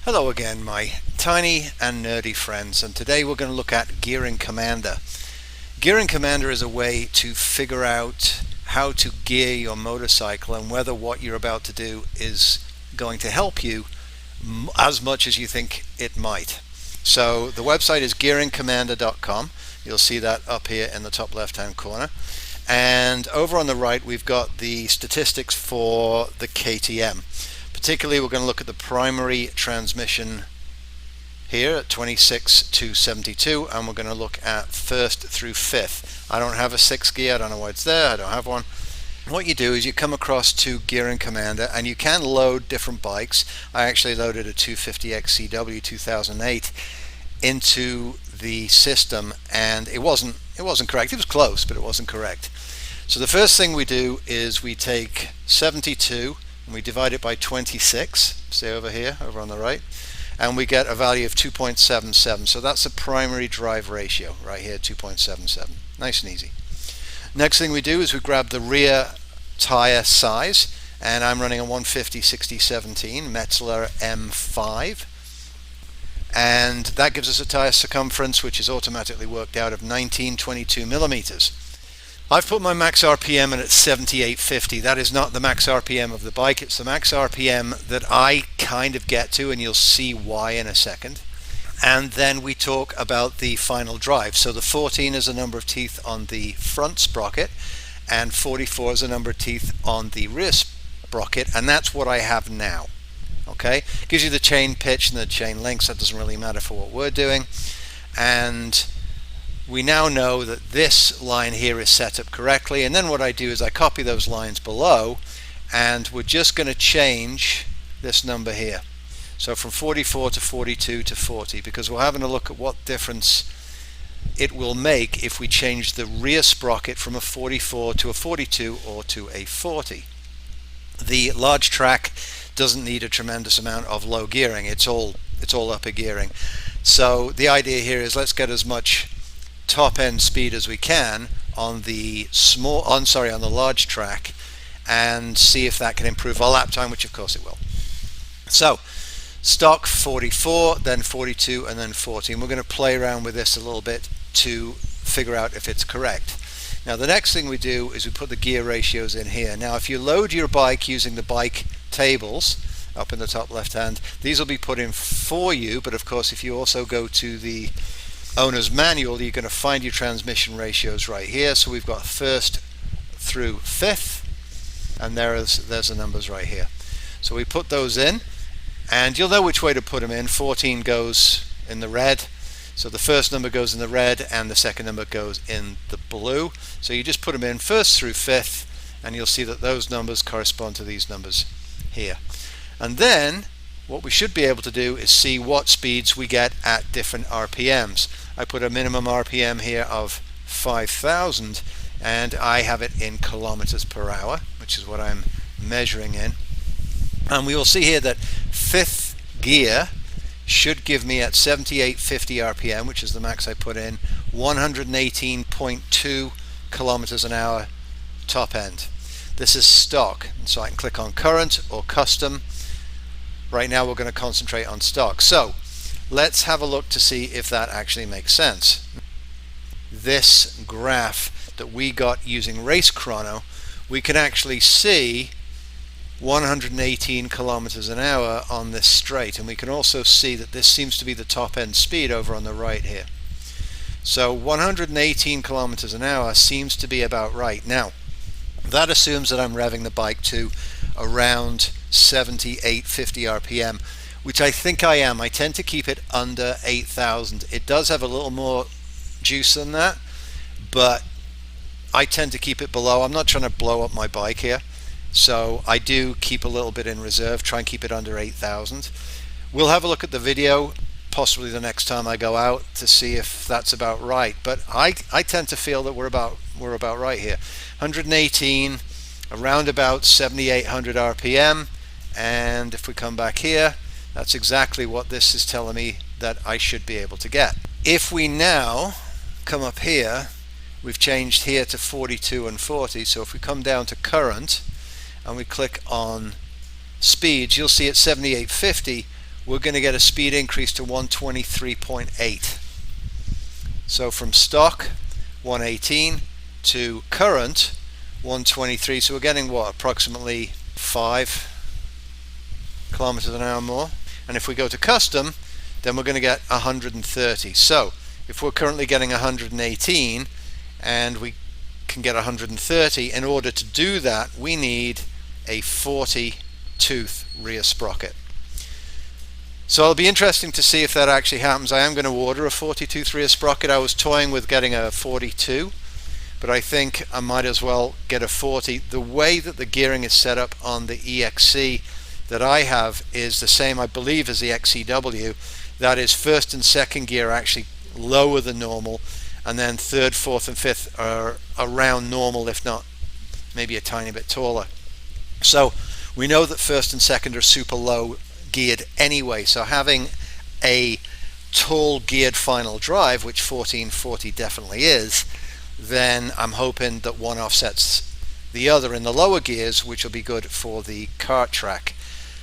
Hello again, my tiny and nerdy friends, and today we're going to look at Gearing Commander. Gearing Commander is a way to figure out how to gear your motorcycle and whether what you're about to do is going to help you as much as you think it might. So the website is gearingcommander.com. You'll see that up here in the top left hand corner. And over on the right we've got the statistics for the KTM. Particularly we're going to look at the primary transmission here at 26 to 72, and we're going to look at first through fifth. I don't have a sixth gear, I don't know why it's there, I don't have one. What you do is you come across to Gearing Commander and you can load different bikes. I actually loaded a 250 XCW 2008 into the system and it wasn't correct. It was close, but it wasn't correct. So the first thing we do is we take 72 and we divide it by 26, say over here, over on the right, and we get a value of 2.77. So that's a primary drive ratio right here, 2.77. Nice and easy. Next thing we do is we grab the rear tire size, and I'm running a 150/60/17 Metzeler M5, and that gives us a tire circumference which is automatically worked out of 1922 millimeters. I've put my max RPM in at 7850. That is not the max RPM of the bike, it's the max RPM that I kind of get to, and you'll see why in a second. And then we talk about the final drive. So the 14 is the number of teeth on the front sprocket, and 44 is the number of teeth on the rear sprocket, and that's what I have now. Okay, gives you the chain pitch and the chain lengths. That doesn't really matter for what we're doing. And we now know that this line here is set up correctly, and then what I do is I copy those lines below, and we're just going to change this number here. So from 44 to 42 to 40, because we're having a look at what difference it will make if we change the rear sprocket from a 44 to a 42 or to a 40. The large track doesn't need a tremendous amount of low gearing. It's all upper gearing. So the idea here is let's get as much top end speed as we can on the on the large track and see if that can improve our lap time, which of course it will. So stock 44, then 42, and then 40, and we're going to play around with this a little bit to figure out if it's correct. Now the next thing we do is we put the gear ratios in here. Now if you load your bike using the bike tables up in the top left hand, these will be put in for you, but of course if you also go to the owner's manual, you're going to find your transmission ratios right here. So we've got first through fifth, and there's the numbers right here. So we put those in, and you'll know which way to put them in. 14 goes in the red, so the first number goes in the red and the second number goes in the blue. So you just put them in first through fifth, and you'll see that those numbers correspond to these numbers here. And then what we should be able to do is see what speeds we get at different RPMs. I put a minimum RPM here of 5,000, and I have it in kilometers per hour, which is what I'm measuring in. And we will see here that fifth gear should give me at 7850 RPM, which is the max I put in, 118.2 kilometers an hour top end. This is stock, so I can click on current or custom. Right now we're going to concentrate on stock. So let's have a look to see if that actually makes sense. This graph that we got using Race Chrono, we can actually see 118 kilometers an hour on this straight, and we can also see that this seems to be the top end speed over on the right here. So 118 kilometers an hour seems to be about right. Now that assumes that I'm revving the bike to around 7850 RPM, which I think I am. I tend to keep it under 8,000. It does have a little more juice than that, but I tend to keep it below. I'm not trying to blow up my bike here, so I do keep a little bit in reserve, try and keep it under 8,000. We'll have a look at the video possibly the next time I go out to see if that's about right, but I tend to feel that we're about right here. 118, around about 7800 RPM, and if we come back here, that's exactly what this is telling me that I should be able to get. If we now come up here, we've changed here to 42 and 40, so if we come down to current and we click on speeds, you'll see at 7850 we're going to get a speed increase to 123.8. So from stock 118 to current 123, so we're getting what, approximately 5 kilometers an hour more. And if we go to custom, then we're going to get 130. So if we're currently getting 118 and we can get 130, in order to do that we need a 40 tooth rear sprocket. So it'll be interesting to see if that actually happens. I am going to order a 40 tooth rear sprocket. I was toying with getting a 42, but I think I might as well get a 40. The way that the gearing is set up on the EXC that I have is the same, I believe, as the XCW. That is, first and second gear are actually lower than normal, and then third, fourth and fifth are around normal, if not maybe a tiny bit taller. So we know that first and second are super low geared anyway, so having a tall geared final drive, which 1440 definitely is, then I'm hoping that one offsets the other in the lower gears, which will be good for the kart track.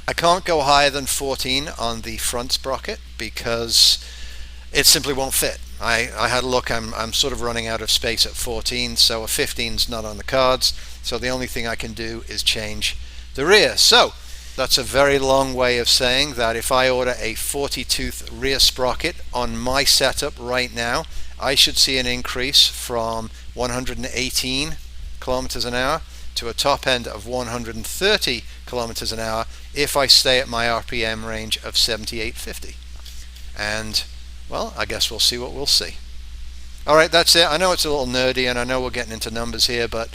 I can't go higher than 14 on the front sprocket because it simply won't fit. I had a look, I'm sort of running out of space at 14, so a 15's not on the cards, so the only thing I can do is change the rear. So that's a very long way of saying that if I order a 40 tooth rear sprocket on my setup right now, I should see an increase from 118 kilometers an hour to a top end of 130 kilometers an hour if I stay at my RPM range of 7850. And well, I guess we'll see what we'll see. Alright, that's it. I know it's a little nerdy and I know we're getting into numbers here, but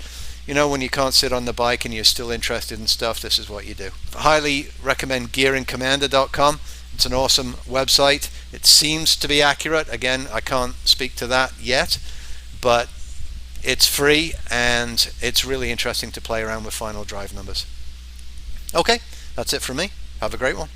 you know, when you can't sit on the bike and you're still interested in stuff, this is what you do. I highly recommend gearingcommander.com. It's an awesome website. It seems to be accurate. Again, I can't speak to that yet, but it's free and it's really interesting to play around with final drive numbers. Okay, that's it from me. Have a great one.